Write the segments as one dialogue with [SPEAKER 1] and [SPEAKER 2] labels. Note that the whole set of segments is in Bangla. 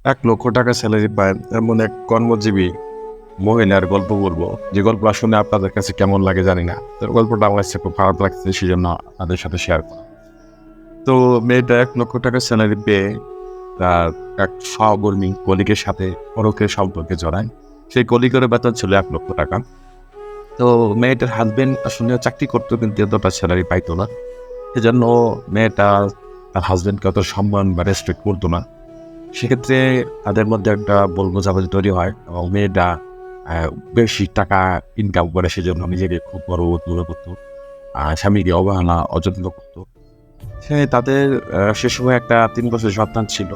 [SPEAKER 1] 1,00,000 স্যালারি পায় এমন এক কর্মজীবী মহিলার গল্প বলবো, যে গল্পটা শুনে আপনাদের কাছে কেমন লাগে জানি না। তো গল্পটা আমার কাছে খুব খারাপ লাগছে, সেজন্য আপনাদের সাথে শেয়ার করা। তো মেয়েটা 1,00,000 স্যালারি পেয়ে তার এক সহকর্মী কলিগের সাথে পরকীয় সম্পর্কে জড়ায়। সেই কলিগের বেতন ছিল 1,00,000 টাকা। তো মেয়েটার হাজবেন্ড আসলে চাকরি করতো, কিন্তু এতটা স্যালারি পাইতো না। সেজন্য মেয়েটা তার হাজবেন্ডকে অত সম্মান বা রেসপেক্ট করতো না। সেক্ষেত্রে তাদের মধ্যে একটা ভুল বোঝাবুঝি তৈরি হয় এবং মেয়েটা বেশি টাকা ইনকাম করে, সেজন্য নিজেকে খুব গর্ববোধ মনে করতো। স্বামীকে অবহেলা, অযত্ন করতো। তাদের সে সময় একটা ৩ বছরের সন্তান ছিল।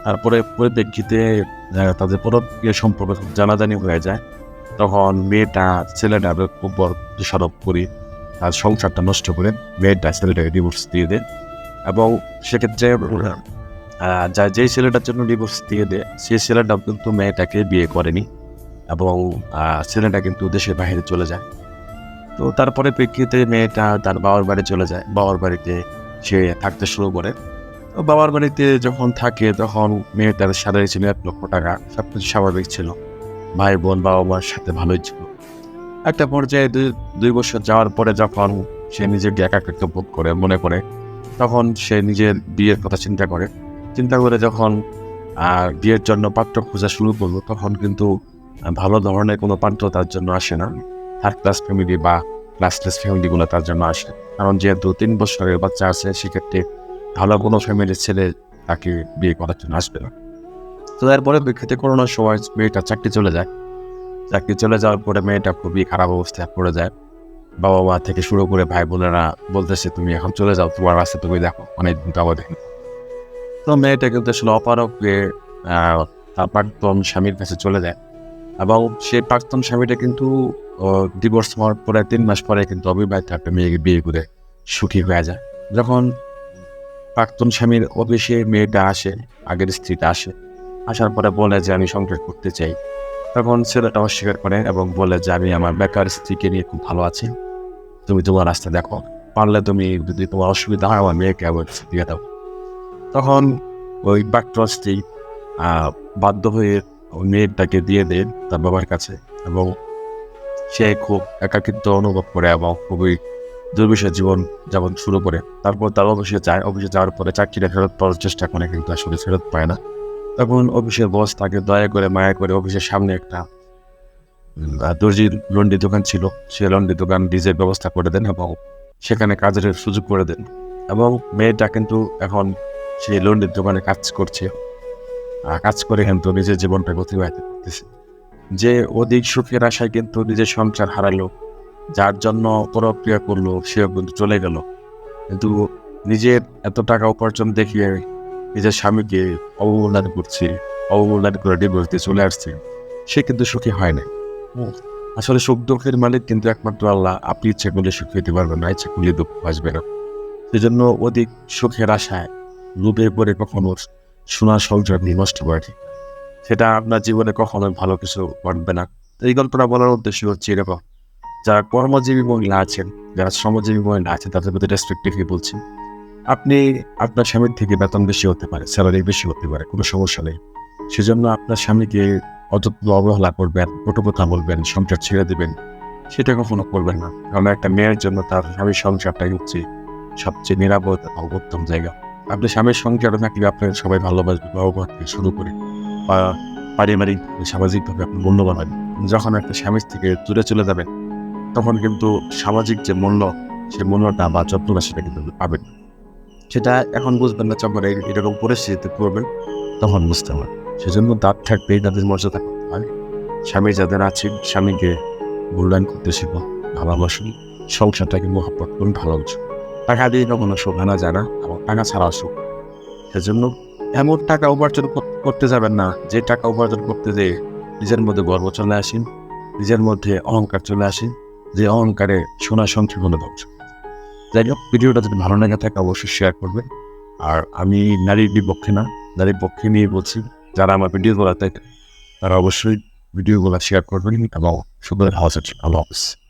[SPEAKER 1] তারপরে পরিপ্রেক্ষিতে তাদের পরকীয় সম্পর্ক জানাজানি হয়ে যায়। তখন মেয়েটা ছেলেটার উপর দোষারোপ করে তার সংসারটা নষ্ট করে মেয়েটা ছেলেটাকে ডিভোর্স দিয়ে দেয়। এবং সেক্ষেত্রে যেই ছেলেটার জন্য ডিভোর্স দিয়ে দেয়, সেই ছেলেটাও কিন্তু মেয়েটাকে বিয়ে করেনি এবং ছেলেটা কিন্তু দেশের বাইরে চলে যায়। তো তারপরে প্রেক্ষিতে মেয়েটা তার বাবার বাড়ি চলে যায়। বাবার বাড়িতে সে থাকতে শুরু করে। তো বাবার বাড়িতে যখন থাকে তখন মেয়েটার স্যালারি ছিল 1,00,000 টাকা। সবকিছু স্বাভাবিক ছিল। ভাই-বোন, বাবা-মার সাথে ভালোই ছিল। একটা পর্যায়ে ২ বছর যাওয়ার পরে যখন সে নিজেকে একাকিত্ব বোধ করে, মনে করে, তখন সে নিজের বিয়ের কথা চিন্তা করে। চিন্তা করে যখন বিয়ের জন্য পাত্র খোঁজা শুরু করলো, তখন কিন্তু ভালো ধরনের কোনো পাত্র তার জন্য আসে না। থার্ড ক্লাস ফ্যামিলি বা ক্লাসলেস ফ্যামিলিগুলো তার জন্য আসে। কারণ যেহেতু ৩ বছরের বাচ্চা আছে, সেক্ষেত্রে ভালো কোনো ফ্যামিলির ছেলে তাকে বিয়ে করার জন্য আসবে না। তো এরপরে প্রেক্ষিতে করোনার সময় মেয়েটার চাকরি চলে যায়। চাকরি চলে যাওয়ার পরে মেয়েটা খুবই খারাপ অবস্থায় পড়ে যায়। বাবা-মা থেকে শুরু করে ভাই-বোনেরা বলতেছে, "তুমি এখন চলে যাও, তোমার রাস্তা তুমি দেখো, অনেকদিন যাবত দেখি।" তো মেয়েটা কিন্তু আসলে অপারগ হয়ে আ তার প্রাক্তন স্বামীর কাছে চলে যায় এবং সেই প্রাক্তন স্বামীটা কিন্তু অ ডিভোর্স হওয়ার পরে ৩ মাস পরে কিন্তু অবিবাহিত একটা মেয়েকে বিয়ে করে সুখী হয়ে যায়। যখন প্রাক্তন স্বামীর অফিসে মেয়েটা আসে, আগের স্ত্রীটা আসে। আসার পরে বলে যে, "আমি সংসার করতে চাই।" তখন ছেলেটা অস্বীকার করে এবং বলে যে, "আমি আমার বেকার স্ত্রীকে নিয়ে খুব ভালো আছি। তুমি তোমার রাস্তা দেখো। পারলে তুমি, যদি তোমার অসুবিধা হয়, আমার মেয়েকে আবার দিয়ে দাও।" তখন ওই প্রাক্তন স্ত্রী আ বাধ্য হয়ে ওই মেয়েটাকে দিয়ে দেন তার বাবার কাছে এবং সে খুব একাকিত্ব অনুভব করে এবং খুবই দুর্বিষহ জীবন যাপন শুরু করে। তারপর তার অফিসে যায়। অফিসে যাওয়ার পরে চাকরিটা ফেরত পাওয়ার চেষ্টা করে, কিন্তু আসলে ফেরত পায় না। তখন অফিসের বস তাকে দয়া করে, মায়া করে অফিসের সামনে একটা দর্জির লন্ড্রি দোকান ছিল। সে লন্ড্রি দোকান ডিজের ব্যবস্থা করে দেন এবং সেখানে কাজের সুযোগ করে দেন। এবং মেয়েটা কিন্তু এখন সেই লন্ড্রির দোকানে কাজ করছে। কাজ করে কিন্তু নিজের জীবনটাকে অতিবাহিত করতেছে। যে অধিক সুখের আশায় কিন্তু নিজের সংসার হারালো, যার জন্য পরক্রিয়া করলো, সেও কিন্তু চলে গেল। কিন্তু নিজের এত টাকা উপার্জন দেখিয়ে নিজের স্বামীকে অবমূল্যায়ন করছে, অবমূল্যায়ন করে ডিভোর্স দিয়ে চলে আসছে। সে কিন্তু সুখী হয় নাই। হুম। আসলে সুখ-দুঃখের মালিক কিন্তু একমাত্র আল্লাহ। আপনি ইচ্ছা করলে সুখী হতে পারবেন না, ইচ্ছা করলে দুঃখ আসবে না। সেজন্য অধিক সুখের আশায় লোভে পড়ে কখনো সোনার সংসার আপনি নষ্ট করে ঠিক না। সেটা আপনার জীবনে কখনোই ভালো কিছু ঘটবে না। তো এই গল্পটা বলার উদ্দেশ্য হচ্ছে এরকম, যারা কর্মজীবী মহিলা আছেন, যারা শ্রমজীবী মহিলা আছেন, তাদের প্রতি রেসপেক্টিভলি বলছি। আপনি আপনার স্বামীর থেকে বেতন বেশি হতে পারে, স্যালারি বেশি হতে পারে, কোনো সমস্যা নেই। সেজন্য আপনার স্বামীকে অযত্ন অবহেলা করবেন, কটু কথা বলবেন, সংসার ছেড়ে দিবেন, সেটা কখনো করবেন না। কারণ একটা মেয়ের জন্য তার স্বামীর সংসারটাই হচ্ছে সবচেয়ে নিরাপদ এবং উত্তম জায়গা। আপনার স্বামীর সংসারে থাকলে আপনাকে সবাই ভালোবাসবে, বাবা-মা থেকে শুরু করে বা পারিবারিক, সামাজিকভাবে আপনি মূল্যবান হবেন। যখন একটা স্বামীর থেকে দূরে চলে যাবেন, তখন কিন্তু সামাজিক যে মূল্য, সেই মূল্যটা বা যত্নটা সেটা কিন্তু আপনি পাবেন না। সেটা এখন বুঝবেন না, যখন এরকম পরিস্থিতিতে পড়বেন তখন বুঝতে পারবেন। সেজন্য দাঁত থাকবেই, তাদের মর্যাদা করতে হয়। স্বামী যাদের আছেন, স্বামীকে মূল্যায়ন করতে শিখুন, ভালোবাসুন, সংসারটাকে মহব্বত করুন, ভালোবাসুন। টাকা দিয়ে কখনো সুখ আনা যায় না এবং টাকা ছাড়াও সুখ। সেজন্য এমন টাকা উপার্জন করতে যাবেন না, যে টাকা উপার্জন করতে যেয়ে নিজের মধ্যে গর্ব চলে আসে, নিজের মধ্যে অহংকার চলে আসে, যে অহংকারে সোনার সংখ্যাগুলো ধ্বংস। যাই হোক, ভিডিওটা যদি ভালো লেগে থাকে অবশ্যই শেয়ার করবেন। আর আমি নারীর বিপক্ষে না, নারীর পক্ষে নিয়ে বলছি। যারা আমার ভিডিওগুলো দেখেন, তারা অবশ্যই ভিডিওগুলো শেয়ার করবেন এবং সুন্দর ভালো থাকবেন। আল্লাহ হাফেজ।